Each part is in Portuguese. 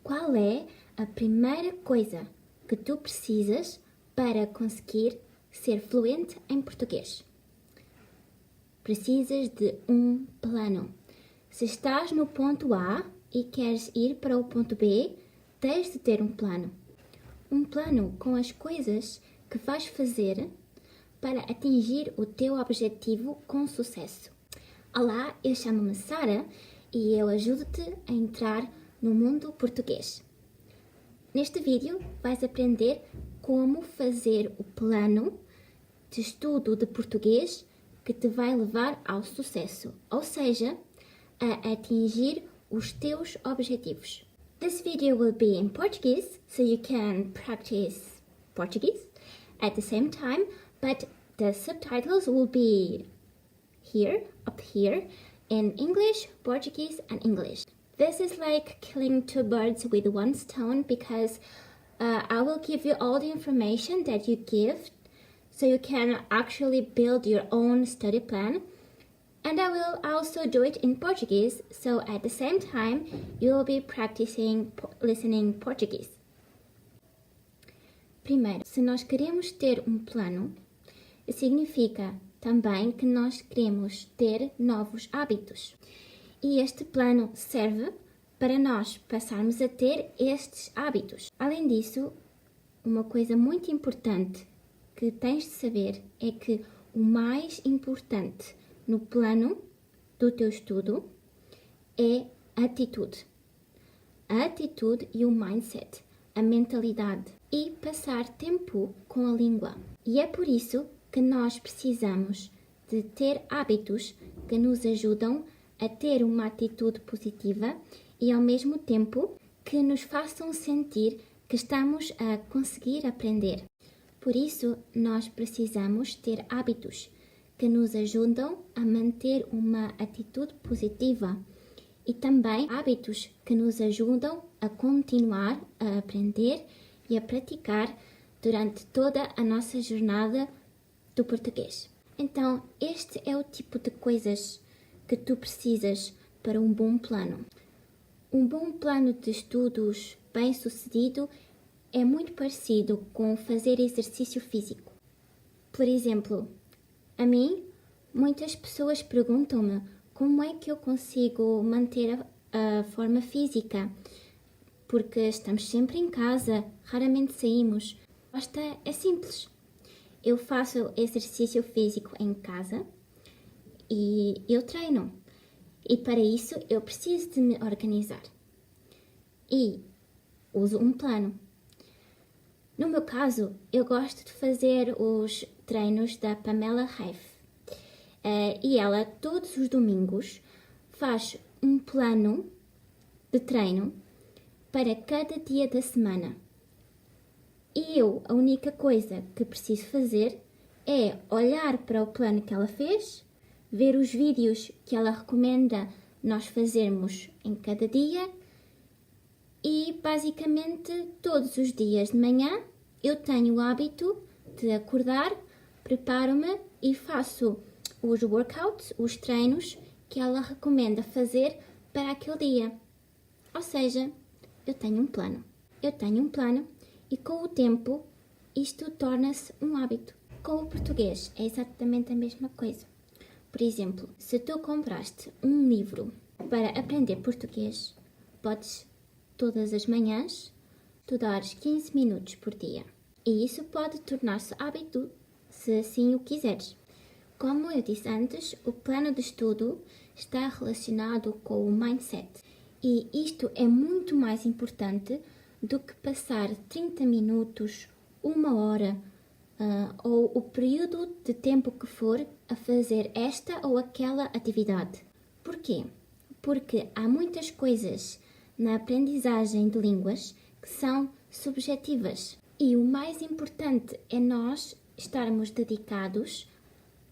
Qual é a primeira coisa que tu precisas para conseguir ser fluente em português? Precisas de um plano. Se estás no ponto A e queres ir para o ponto B, tens de ter um plano. Um plano com as coisas que vais fazer para atingir o teu objetivo com sucesso. Olá, eu chamo-me Sara e eu ajudo-te a entrar no mundo português. Neste vídeo vais aprender como fazer o plano de estudo de português que te vai levar ao sucesso, ou seja, a atingir os teus objetivos. This video will be in Portuguese, so you can practice Portuguese at the same time, but the subtitles will be here, up here, in English, Portuguese, and English. This is like killing two birds with one stone because I will give you all the information that you give so you can actually build your own study plan. And I will also do it in Portuguese, so at the same time you will be practicing listening Portuguese. Primeiro, se nós queremos ter um plano, significa também que nós queremos ter novos hábitos. E este plano serve para nós passarmos a ter estes hábitos. Além disso, uma coisa muito importante que tens de saber é que o mais importante no plano do teu estudo é a atitude. A atitude e o mindset, a mentalidade e passar tempo com a língua. E é por isso que nós precisamos de ter hábitos que nos ajudam a ter uma atitude positiva e ao mesmo tempo que nos façam sentir que estamos a conseguir aprender. Por isso, nós precisamos ter hábitos que nos ajudam a manter uma atitude positiva e também hábitos que nos ajudam a continuar a aprender e a praticar durante toda a nossa jornada do português. Então, este é o tipo de coisas que tu precisas para um bom plano. Um bom plano de estudos bem-sucedido é muito parecido com fazer exercício físico. Por exemplo, a mim, muitas pessoas perguntam-me como é que eu consigo manter a forma física, porque estamos sempre em casa, raramente saímos. A resposta é simples. Eu faço exercício físico em casa e eu treino. E para isso eu preciso de me organizar. E uso um plano. No meu caso, eu gosto de fazer os treinos da Pamela Reif. E ela, todos os domingos, faz um plano de treino para cada dia da semana. E eu, a única coisa que preciso fazer é olhar para o plano que ela fez, ver os vídeos que ela recomenda nós fazermos em cada dia e, basicamente, todos os dias de manhã eu tenho o hábito de acordar, preparo-me e faço os workouts, os treinos que ela recomenda fazer para aquele dia. Ou seja, eu tenho um plano. Eu tenho um plano e com o tempo isto torna-se um hábito. Com o português é exatamente a mesma coisa. Por exemplo, se tu compraste um livro para aprender português, podes todas as manhãs estudares 15 minutos por dia. E isso pode tornar-se hábito se assim o quiseres. Como eu disse antes, o plano de estudo está relacionado com o mindset. E isto é muito mais importante do que passar 30 minutos, uma hora ou o período de tempo que for a fazer esta ou aquela atividade. Porquê? Porque há muitas coisas na aprendizagem de línguas que são subjetivas. E o mais importante é nós estarmos dedicados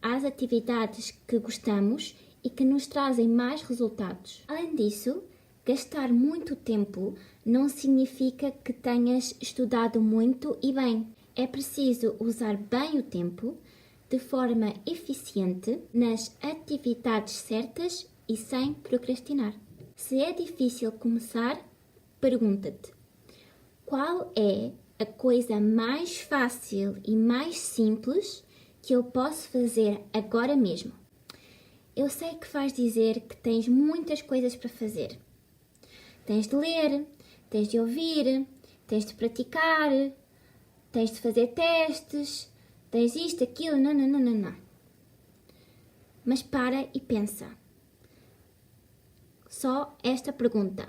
às atividades que gostamos e que nos trazem mais resultados. Além disso, gastar muito tempo não significa que tenhas estudado muito e bem. É preciso usar bem o tempo de forma eficiente nas atividades certas e sem procrastinar. Se é difícil começar, pergunta-te: qual é a coisa mais fácil e mais simples que eu posso fazer agora mesmo? Eu sei que vais dizer que tens muitas coisas para fazer. Tens de ler, tens de ouvir, tens de praticar, tens de fazer testes, tens isto, aquilo, não. Mas para e pensa. Só esta pergunta.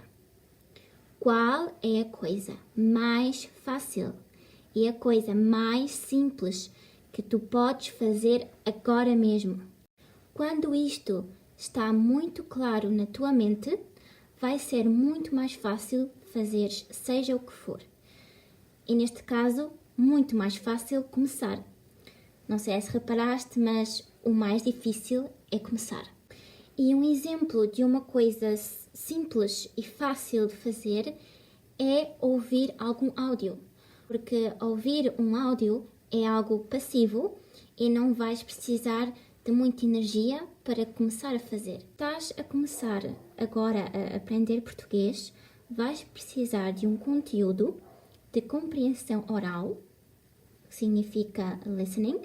Qual é a coisa mais fácil e a coisa mais simples que tu podes fazer agora mesmo? Quando isto está muito claro na tua mente, vai ser muito mais fácil fazeres seja o que for. E neste caso, muito mais fácil começar. Não sei se reparaste, mas o mais difícil é começar. E um exemplo de uma coisa simples e fácil de fazer é ouvir algum áudio. Porque ouvir um áudio é algo passivo e não vais precisar de muita energia para começar a fazer. Estás a começar agora a aprender português, vais precisar de um conteúdo de compreensão oral, que significa listening,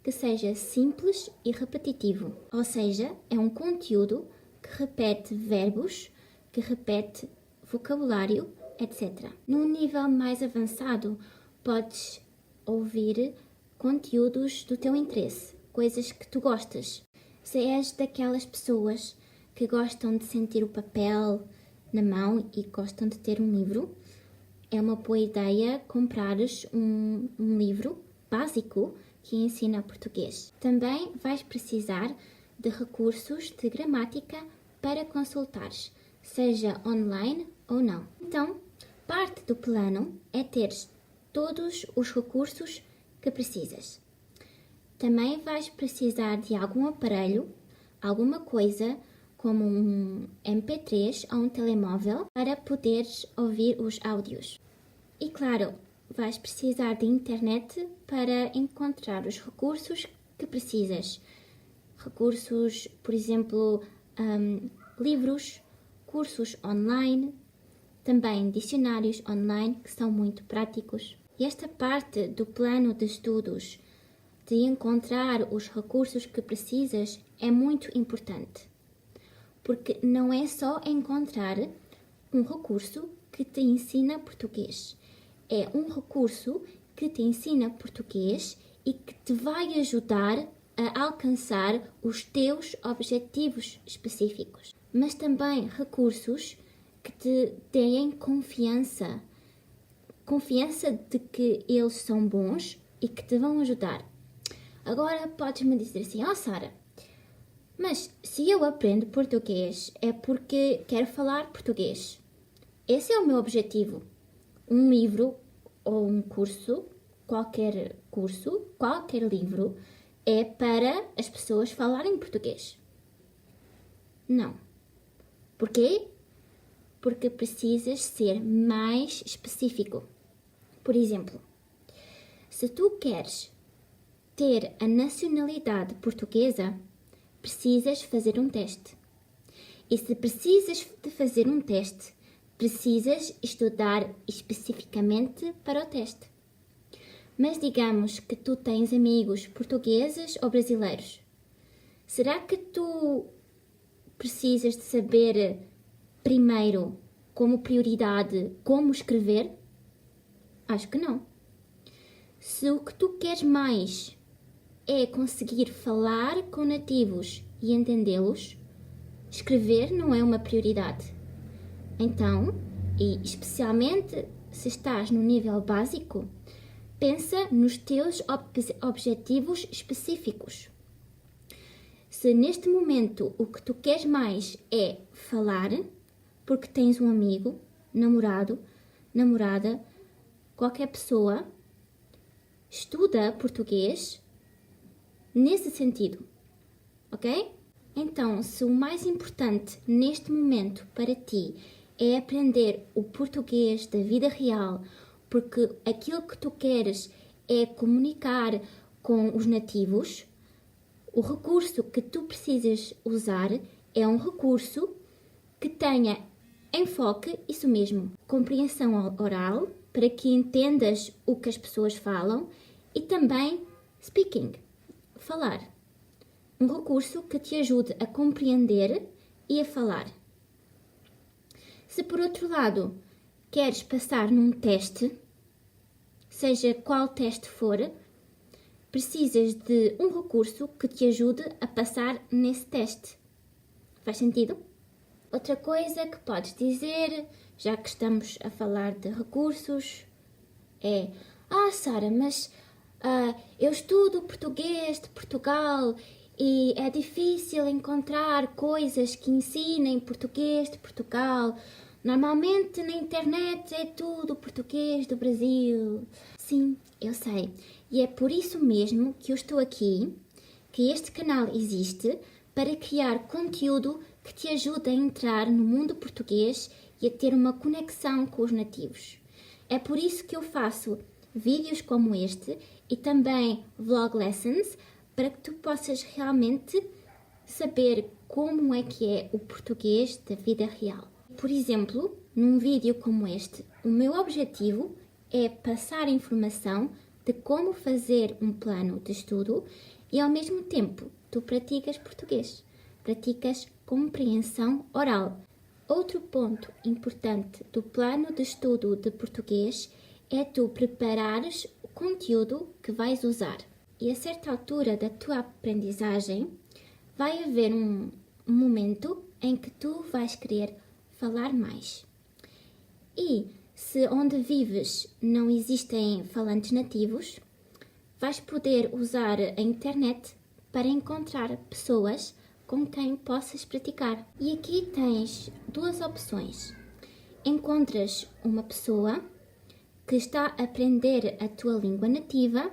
que seja simples e repetitivo. Ou seja, é um conteúdo que repete verbos, que repete vocabulário, etc. Num nível mais avançado, podes ouvir conteúdos do teu interesse, coisas que tu gostas. Se és daquelas pessoas que gostam de sentir o papel na mão e gostam de ter um livro, é uma boa ideia comprares um livro básico que ensina português. Também vais precisar de recursos de gramática para consultares, seja online ou não. Então, parte do plano é teres todos os recursos que precisas. Também vais precisar de algum aparelho, alguma coisa como um MP3 ou um telemóvel para poderes ouvir os áudios. E claro, vais precisar de internet para encontrar os recursos que precisas. Recursos, por exemplo, livros, cursos online, também dicionários online que são muito práticos. E esta parte do plano de estudos, de encontrar os recursos que precisas, é muito importante. Porque não é só encontrar um recurso que te ensina português. É um recurso que te ensina português e que te vai ajudar a alcançar os teus objetivos específicos. Mas também recursos que te deem confiança. Confiança de que eles são bons e que te vão ajudar. Agora podes-me dizer assim: Sara, mas se eu aprendo português é porque quero falar português. Esse é o meu objetivo. Um livro ou um curso, qualquer livro, é para as pessoas falarem português. Não. Porquê? Porque precisas ser mais específico. Por exemplo, se tu queres ter a nacionalidade portuguesa, precisas fazer um teste. E se precisas de fazer um teste, precisas estudar especificamente para o teste. Mas digamos que tu tens amigos portugueses ou brasileiros. Será que tu precisas de saber primeiro, como prioridade, como escrever? Acho que não. Se o que tu queres mais é conseguir falar com nativos e entendê-los, escrever não é uma prioridade. Então, e especialmente se estás no nível básico, pensa nos teus objetivos específicos. Se neste momento o que tu queres mais é falar, porque tens um amigo, namorado, namorada, qualquer pessoa, estuda português nesse sentido, ok? Então, se o mais importante neste momento para ti é aprender o português da vida real, porque aquilo que tu queres é comunicar com os nativos, o recurso que tu precisas usar é um recurso que tenha Enfoque, isso mesmo, compreensão oral, para que entendas o que as pessoas falam, e também speaking, falar. Um recurso que te ajude a compreender e a falar. Se por outro lado queres passar num teste, seja qual teste for, precisas de um recurso que te ajude a passar nesse teste. Faz sentido? Outra coisa que podes dizer, já que estamos a falar de recursos, é: Sara, mas eu estudo português de Portugal e é difícil encontrar coisas que ensinem português de Portugal. Normalmente na internet é tudo português do Brasil. Sim, eu sei. E é por isso mesmo que eu estou aqui, que este canal existe, para criar conteúdo que te ajude a entrar no mundo português e a ter uma conexão com os nativos. É por isso que eu faço vídeos como este e também vlog lessons, para que tu possas realmente saber como é que é o português da vida real. Por exemplo, num vídeo como este, o meu objetivo é passar informação de como fazer um plano de estudo e ao mesmo tempo tu praticas português, praticas compreensão oral. Outro ponto importante do plano de estudo de português é tu preparares o conteúdo que vais usar. E a certa altura da tua aprendizagem vai haver um momento em que tu vais querer falar mais. E se onde vives não existem falantes nativos, vais poder usar a internet para encontrar pessoas com quem possas praticar. E aqui tens duas opções. Encontras uma pessoa que está a aprender a tua língua nativa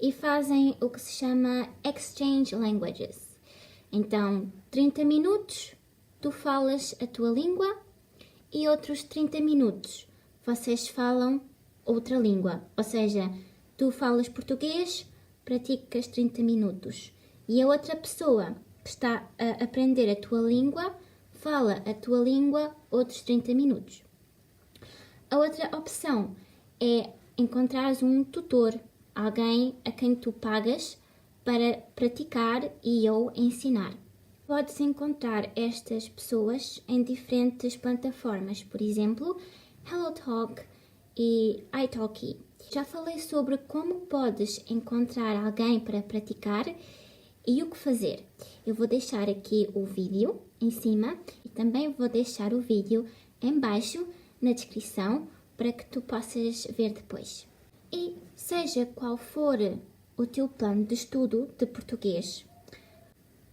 e fazem o que se chama Exchange Languages. Então, 30 minutos tu falas a tua língua e outros 30 minutos vocês falam outra língua. Ou seja, tu falas português, praticas 30 minutos e a outra pessoa que está a aprender a tua língua fala a tua língua outros 30 minutos. A outra opção é encontrares um tutor, alguém a quem tu pagas para praticar e ou ensinar. Podes encontrar estas pessoas em diferentes plataformas, por exemplo, HelloTalk e italki. Já falei sobre como podes encontrar alguém para praticar e o que fazer. Eu vou deixar aqui o vídeo em cima e também vou deixar o vídeo em baixo na descrição para que tu possas ver depois. E seja qual for o teu plano de estudo de português,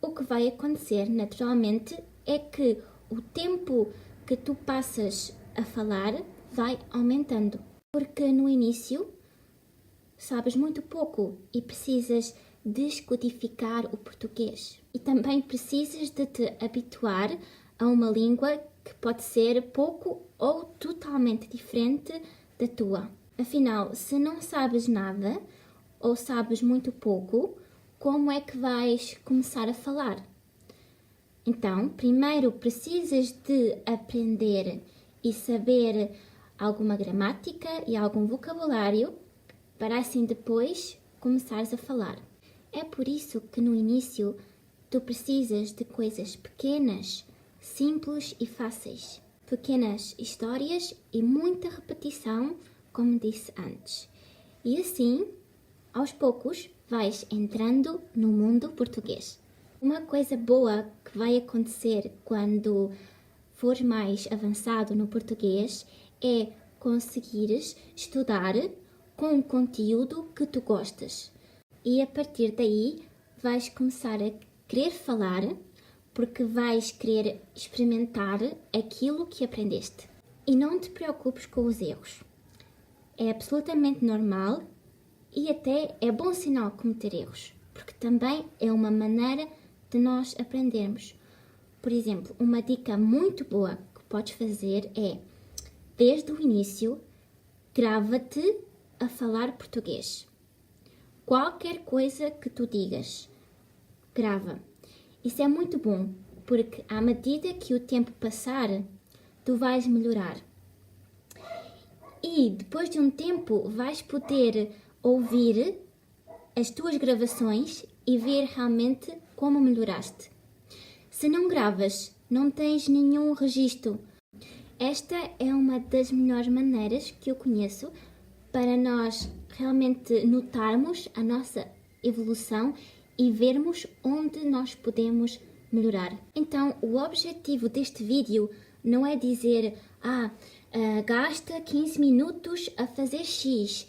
o que vai acontecer naturalmente é que o tempo que tu passas a falar vai aumentando. Porque no início sabes muito pouco e precisas descodificar o português. E também precisas de te habituar a uma língua que pode ser pouco ou totalmente diferente da tua. Afinal, se não sabes nada ou sabes muito pouco, como é que vais começar a falar? Então, primeiro precisas de aprender e saber alguma gramática e algum vocabulário para assim depois começares a falar. É por isso que no início tu precisas de coisas pequenas, simples e fáceis. Pequenas histórias e muita repetição, como disse antes. E assim, aos poucos, vais entrando no mundo português. Uma coisa boa que vai acontecer quando fores mais avançado no português é conseguires estudar com um conteúdo que tu gostas. E a partir daí vais começar a querer falar porque vais querer experimentar aquilo que aprendeste. E não te preocupes com os erros. É absolutamente normal e até é bom sinal cometer erros, porque também é uma maneira de nós aprendermos. Por exemplo, uma dica muito boa que podes fazer é, desde o início, grava-te a falar português. Qualquer coisa que tu digas, grava. Isso é muito bom, porque à medida que o tempo passar, tu vais melhorar. E depois de um tempo vais poder ouvir as tuas gravações e ver realmente como melhoraste. Se não gravas, não tens nenhum registro. Esta é uma das melhores maneiras que eu conheço para nós realmente notarmos a nossa evolução e vermos onde nós podemos melhorar. Então, o objetivo deste vídeo não é dizer gasta 15 minutos a fazer X,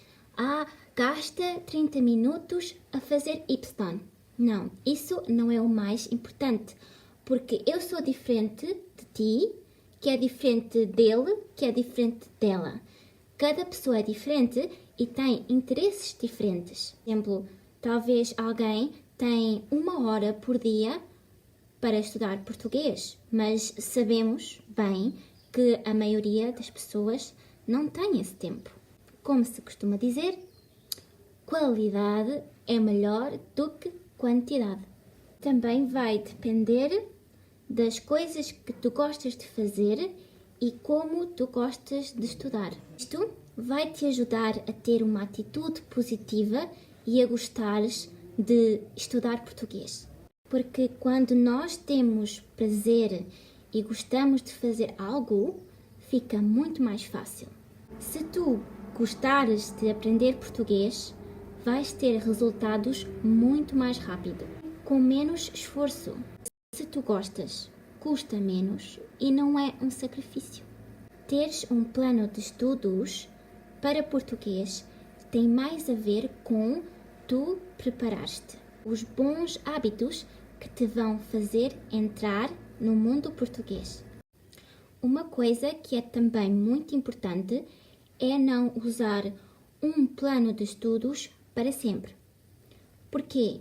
gasta 30 minutos a fazer Y. Não, isso não é o mais importante, porque eu sou diferente de ti, que é diferente dele, que é diferente dela. Cada pessoa é diferente e tem interesses diferentes. Por exemplo, talvez alguém tem 1 hora por dia para estudar português, mas sabemos bem que a maioria das pessoas não tem esse tempo. Como se costuma dizer, qualidade é melhor do que quantidade. Também vai depender das coisas que tu gostas de fazer e como tu gostas de estudar. Isto vai te ajudar a ter uma atitude positiva e a gostares de estudar português. Porque quando nós temos prazer e gostamos de fazer algo, fica muito mais fácil. Se tu gostares de aprender português, vais ter resultados muito mais rápido, com menos esforço. Se tu gostas, custa menos e não é um sacrifício. Teres um plano de estudos para português tem mais a ver com tu preparaste os bons hábitos que te vão fazer entrar no mundo português. Uma coisa que é também muito importante é não usar um plano de estudos para sempre. Porque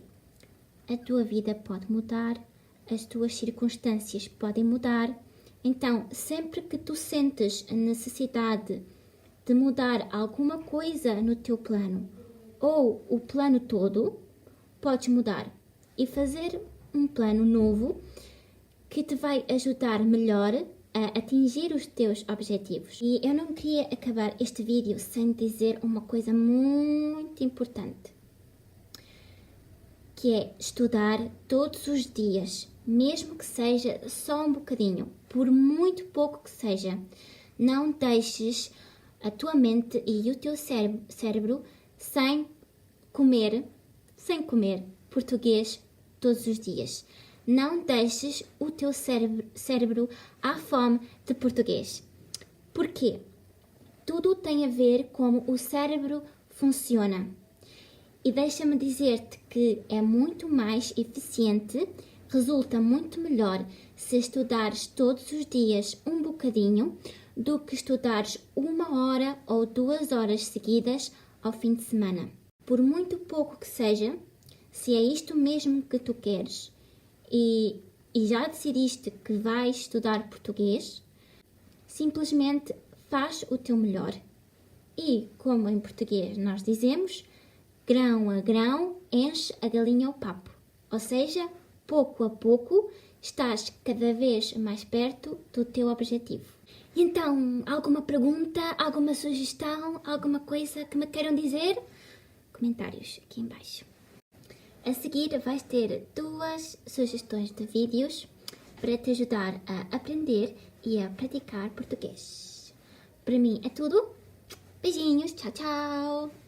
a tua vida pode mudar, as tuas circunstâncias podem mudar. Então, sempre que tu sentes a necessidade de mudar alguma coisa no teu plano ou o plano todo, podes mudar e fazer um plano novo que te vai ajudar melhor a atingir os teus objetivos. E eu não queria acabar este vídeo sem dizer uma coisa muito importante, que é estudar todos os dias, mesmo que seja só um bocadinho, por muito pouco que seja. Não deixes a tua mente e o teu cérebro sem comer português todos os dias. Não deixes o teu cérebro à fome de português. Porquê? Tudo tem a ver como o cérebro funciona. E deixa-me dizer-te que é muito mais eficiente, resulta muito melhor se estudares todos os dias um bocadinho do que estudares 1 hora ou 2 horas seguidas ao fim de semana. Por muito pouco que seja, se é isto mesmo que tu queres e já decidiste que vais estudar português, simplesmente faz o teu melhor. E, como em português nós dizemos, grão a grão enche a galinha ao papo. Ou seja, pouco a pouco estás cada vez mais perto do teu objetivo. E então, alguma pergunta, alguma sugestão, alguma coisa que me queiram dizer? Comentários aqui em baixo. A seguir vais ter 2 sugestões de vídeos para te ajudar a aprender e a praticar português. Para mim é tudo. Beijinhos, tchau, tchau!